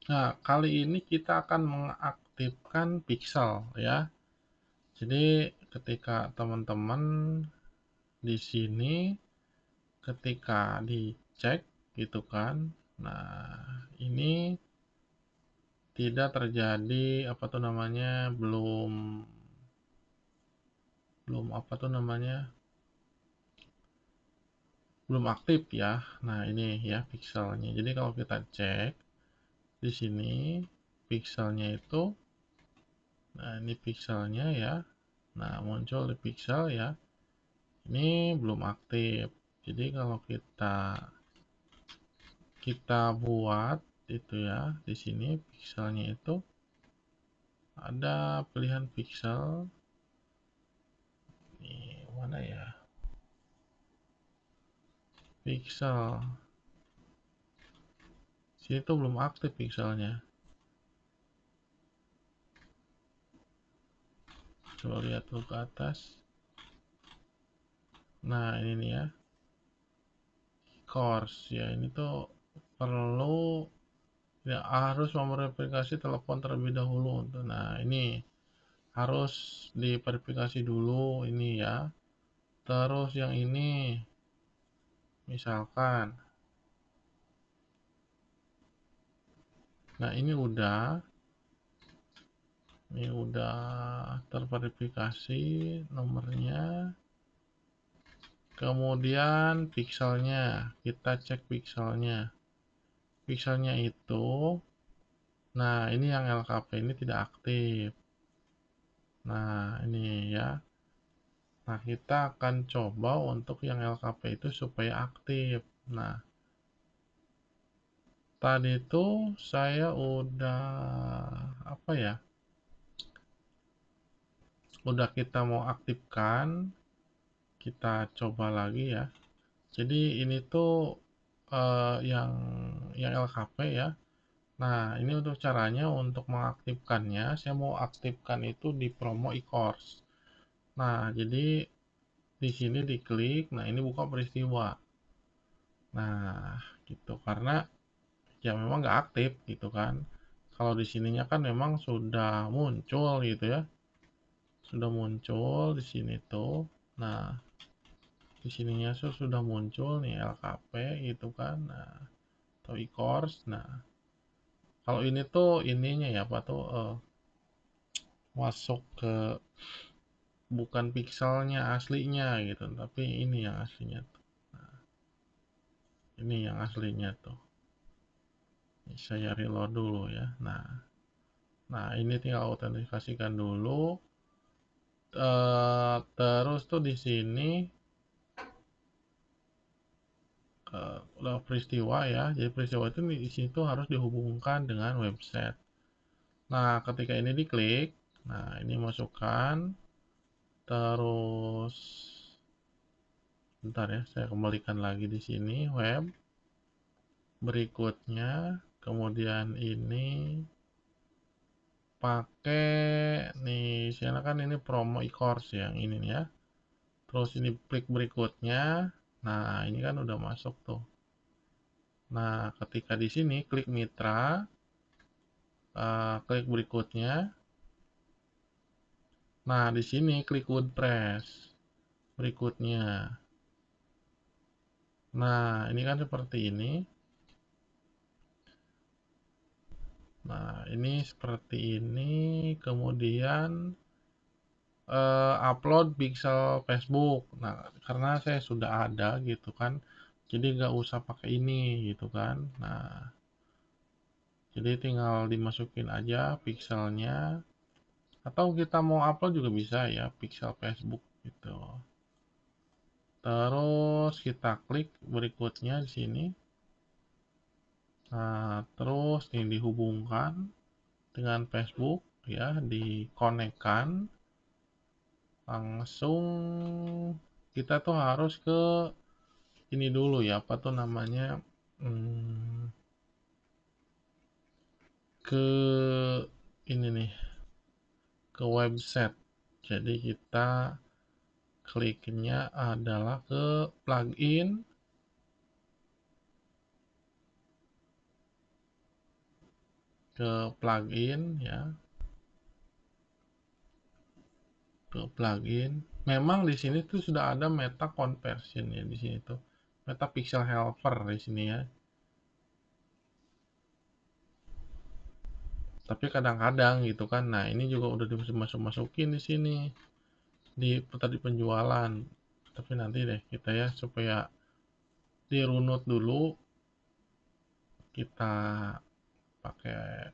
Nah, kali ini kita akan mengaktifkan pixel ya. Jadi ketika teman-teman di sini ketika dicek gitu kan. Nah, ini tidak terjadi apa tuh namanya, belum belum apa tuh namanya, belum aktif ya. Nah, ini ya pixelnya. Jadi kalau kita cek di sini pixelnya itu, nah ini pixelnya ya. Nah, muncul di pixel ya. Ini belum aktif. Jadi kalau kita kita buat itu ya, di sini pixelnya itu ada pilihan pixel. Ini mana ya? Pixel. Sini tuh belum aktif pixelnya. Coba lihat dulu ke atas. Nah, ini nih ya. Course ya, ini tuh perlu ya, harus memverifikasi telepon terlebih dahulu. Nah, ini harus diverifikasi dulu ini ya. Terus yang ini misalkan, nah ini udah terverifikasi nomornya. Kemudian pixelnya, kita cek pixelnya. Pixelnya itu, nah ini yang LKP ini tidak aktif. Nah ini ya. Nah kita akan coba untuk yang LKP itu supaya aktif. Nah tadi itu saya udah apa ya? Udah kita mau aktifkan, kita coba lagi ya. Jadi ini tuh yang LKP ya. Nah, ini untuk caranya untuk mengaktifkannya, saya mau aktifkan itu di promo e-course. Nah, jadi di sini diklik, nah ini buka peristiwa. Nah, gitu karena ya memang nggak aktif gitu kan. Kalau di sininya kan memang sudah muncul gitu ya. Sudah muncul di sini tuh. Nah, di sininya sudah muncul nih LKP gitu kan. Nah, atau e-course. Nah, kalau ini tuh ininya ya apa tuh masuk ke bukan pixelnya aslinya gitu, tapi ini yang aslinya tuh. Ini yang aslinya tuh. Ini saya reload dulu ya. Nah ini tinggal autentikasikan dulu. Terus tuh di sini udah peristiwa ya. Jadi peristiwa itu di sini tuh harus dihubungkan dengan website. Nah ketika ini diklik, nah ini masukkan. Terus bentar ya, saya kembalikan lagi di sini web. Berikutnya, kemudian ini pakai nih, misalnya kan ini promo e-course yang ini nih ya. Terus ini klik berikutnya. Nah, ini kan udah masuk tuh. Nah, ketika di sini klik mitra, klik berikutnya. Nah, di sini klik WordPress berikutnya. Nah, ini kan seperti ini. Nah, ini seperti ini. Kemudian upload pixel Facebook. Nah, karena saya sudah ada gitu kan, jadi nggak usah pakai ini gitu kan. Nah, jadi tinggal dimasukin aja pixelnya, atau kita mau upload juga bisa ya, pixel Facebook gitu. Terus kita klik berikutnya di sini. Nah, terus ini dihubungkan dengan Facebook ya, dikonekkan langsung. Kita tuh harus ke ini dulu ya, apa tuh namanya, ke ini nih, ke website. Jadi kita kliknya adalah ke plugin. ke plugin ya, ke plugin. Memang di sini tuh sudah ada meta conversion ya di sini tuh. Meta pixel helper di sini ya. Tapi kadang-kadang gitu kan. Nah, ini juga udah dimasuk-masukin di sini di tadi penjualan. Tapi nanti deh kita ya supaya dirunut dulu kita pakai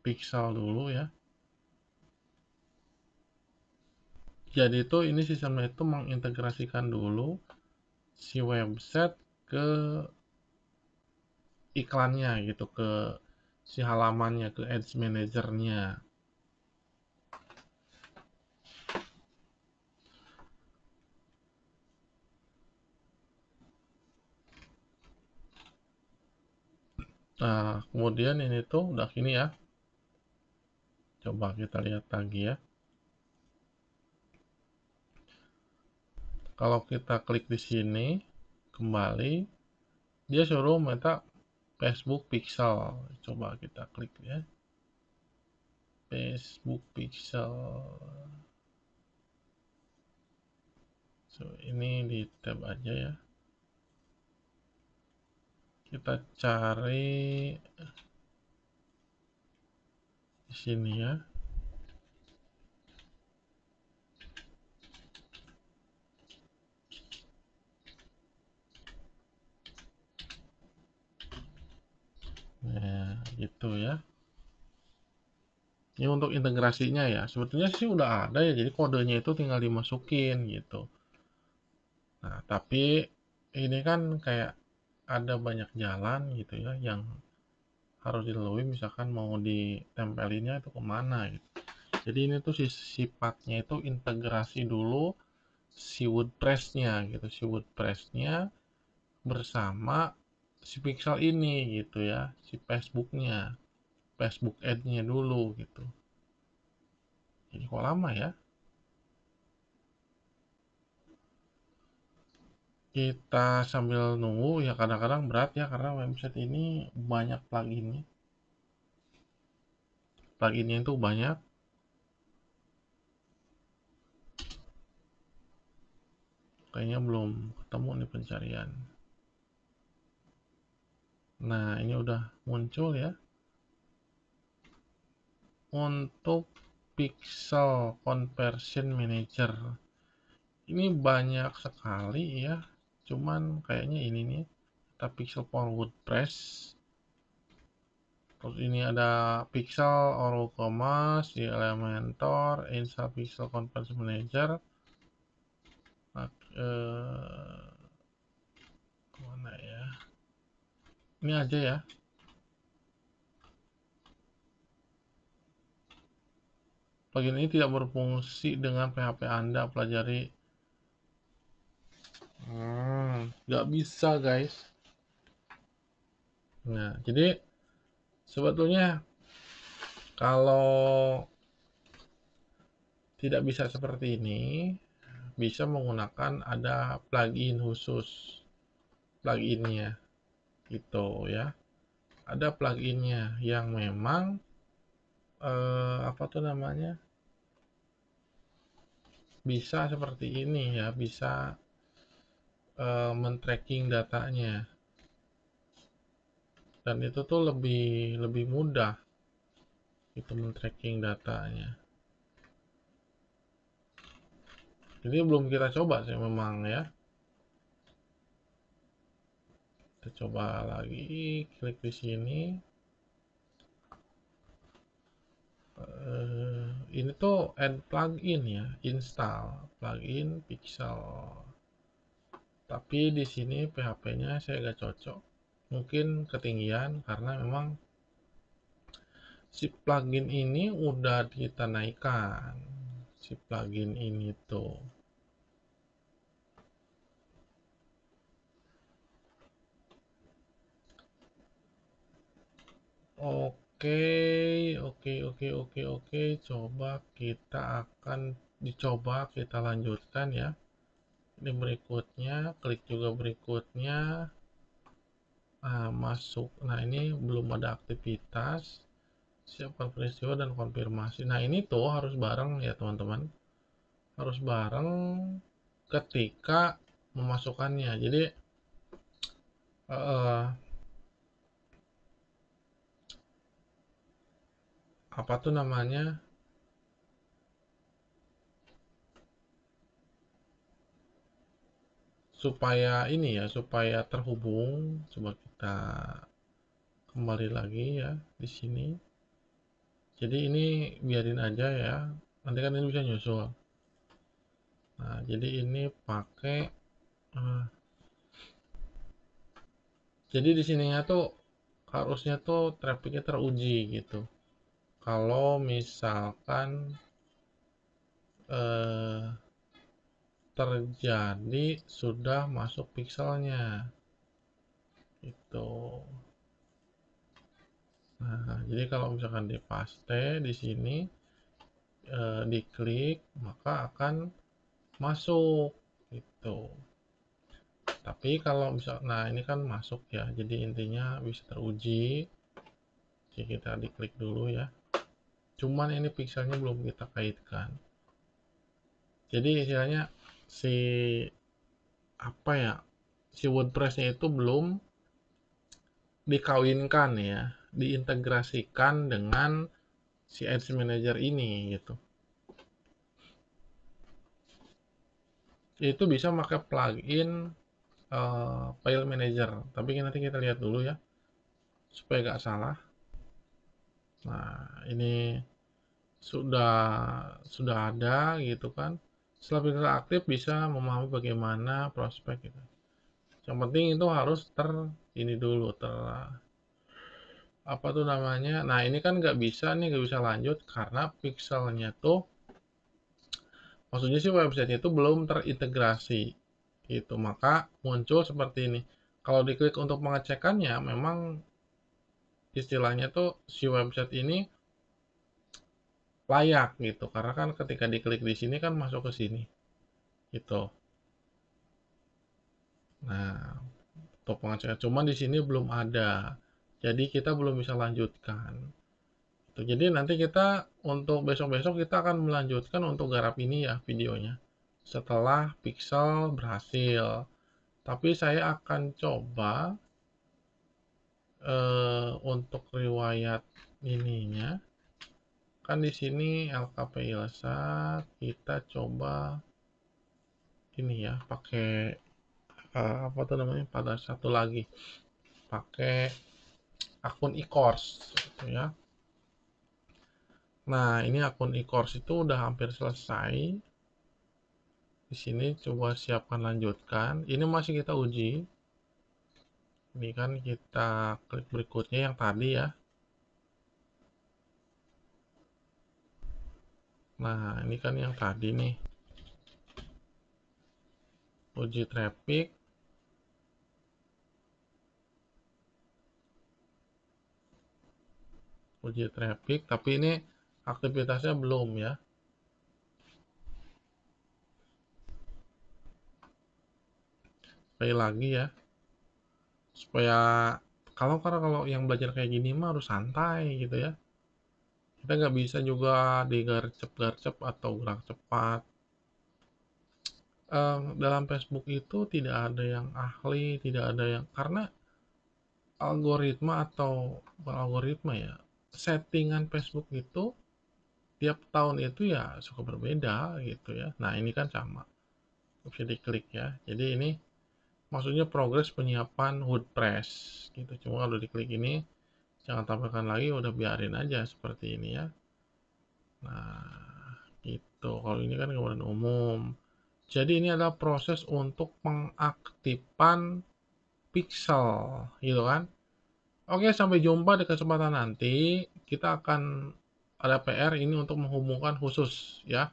pixel dulu ya. Jadi itu ini sistemnya itu mengintegrasikan dulu si website ke iklannya gitu, ke si halamannya, ke ads manajernya. Nah, kemudian ini tuh udah gini ya. Coba kita lihat lagi ya. Kalau kita klik di sini kembali, dia suruh minta Facebook Pixel. Coba kita klik ya. Facebook Pixel. So, ini di tab aja ya. Kita cari di sini ya. Nah, gitu ya. Ini untuk integrasinya ya. Sebetulnya sih udah ada ya, jadi kodenya itu tinggal dimasukin gitu. Nah, tapi ini kan kayak ada banyak jalan gitu ya yang harus dilalui, misalkan mau ditempelinnya itu kemana gitu. Jadi ini tuh sifatnya itu integrasi dulu si WordPress-nya gitu, si WordPress-nya bersama si Pixel ini gitu ya, si Facebook-nya, Facebook Ad-nya dulu gitu. Jadi kok lama ya? Kita sambil nunggu ya, kadang-kadang berat ya karena website ini banyak pluginnya. Pluginnya itu banyak. Kayaknya belum ketemu nih pencarian. Nah, ini udah muncul ya. Untuk Pixel Conversion Manager. Ini banyak sekali ya. Cuman kayaknya ini nih. Kita Pixel for WordPress. Terus ini ada Pixel, Orocommerce, di Elementor, Install Pixel Conversion Manager. Nah, kemana ya? Ini aja ya. Plugin ini tidak berfungsi dengan PHP Anda. Pelajari. Nggak bisa guys. Nah, jadi sebetulnya kalau tidak bisa seperti ini, bisa menggunakan ada plugin khusus. Pluginnya gitu ya. Ada pluginnya yang memang apa tuh namanya? Bisa seperti ini ya, bisa men-tracking datanya. Dan itu tuh lebih lebih mudah itu men-tracking datanya. Ini belum kita coba sih memang ya. Kita coba lagi, klik di sini. Ini tuh add plugin ya, install plugin Pixel. Tapi di sini PHP-nya saya gak cocok. Mungkin ketinggian karena memang si plugin ini udah kita naikkan. Si plugin ini tuh. Oke, oke. Coba kita akan dicoba kita lanjutkan ya. Ini berikutnya, klik juga berikutnya. Nah, masuk. Nah, ini belum ada aktivitas. Siapkan peristiwa dan konfirmasi. Nah, ini tuh harus bareng ya, teman-teman. Harus bareng ketika memasukkannya. Jadi, eh, apa tuh namanya? Supaya ini ya, supaya terhubung. Coba kita kembali lagi ya di sini. Jadi ini biarin aja ya. Nanti kan ini bisa nyusul. Nah, jadi ini pakai eh, jadi di sininya tuh harusnya tuh trafficnya teruji gitu. Kalau misalkan eh, terjadi sudah masuk pixelnya itu. Nah, jadi kalau misalkan di paste di sini diklik maka akan masuk gitu. Tapi kalau misal, nah ini kan masuk ya, jadi intinya bisa teruji. Jadi kita diklik dulu ya. Cuman ini pixelnya belum kita kaitkan. Jadi istilahnya si apa ya, si WordPress-nya itu belum dikawinkan ya, diintegrasikan dengan si Ads Manager ini gitu. Itu bisa pakai plugin file manager, tapi nanti kita lihat dulu ya supaya nggak salah. Nah, ini sudah ada gitu kan. Setelah kita aktif bisa memahami bagaimana prospek gitu. Yang penting itu harus ini dulu apa tuh namanya. Nah, ini kan nggak bisa lanjut karena pixelnya tuh maksudnya sih website itu belum terintegrasi gitu. Maka muncul seperti ini. Kalau diklik untuk pengecekannya memang istilahnya tuh si website ini layak gitu karena kan ketika diklik di sini kan masuk ke sini gitu. Nah, untuk pengecekan cuman di sini belum ada. Jadi kita belum bisa lanjutkan. Jadi nanti kita untuk besok-besok kita akan melanjutkan untuk garap ini ya videonya. Setelah pixel berhasil. Tapi saya akan coba untuk riwayat ininya. Kan di sini LKP Ilsa kita coba ini ya pakai apa tuh namanya pada satu lagi pakai akun e-course gitu ya. Nah, ini akun e-course itu udah hampir selesai. Di sini coba siapkan lanjutkan. Ini masih kita uji. Ini kan kita klik berikutnya yang tadi ya. Nah, ini kan yang tadi nih. Uji traffic. Uji traffic, tapi ini aktivitasnya belum ya. Sekali lagi ya. Supaya kalau yang belajar kayak gini mah harus santai gitu ya. Kita nggak bisa juga digarcep-garcep atau gerak cepat. Dalam Facebook itu tidak ada yang ahli, tidak ada yang karena algoritma atau bukan algoritma ya, settingan Facebook itu tiap tahun itu ya suka berbeda gitu ya. Nah ini kan sama, bisa diklik ya. Jadi ini maksudnya progres penyiapan WordPress gitu. Cuma kalau diklik ini jangan tambahkan lagi, udah biarin aja seperti ini ya. Nah gitu. Kalau ini kan gambaran umum. Jadi ini adalah proses untuk pengaktifan pixel gitu kan. Oke, sampai jumpa di kesempatan nanti. Kita akan ada PR ini untuk menghubungkan khusus ya.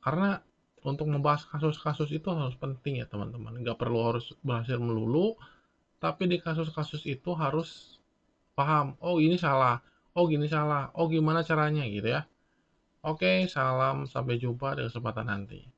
Karena untuk membahas kasus-kasus itu harus penting ya teman-teman. Nggak perlu harus berhasil melulu, tapi di kasus-kasus itu harus paham. Oh ini salah, oh gini salah, oh gimana caranya gitu ya. Oke, salam sampai jumpa di kesempatan nanti.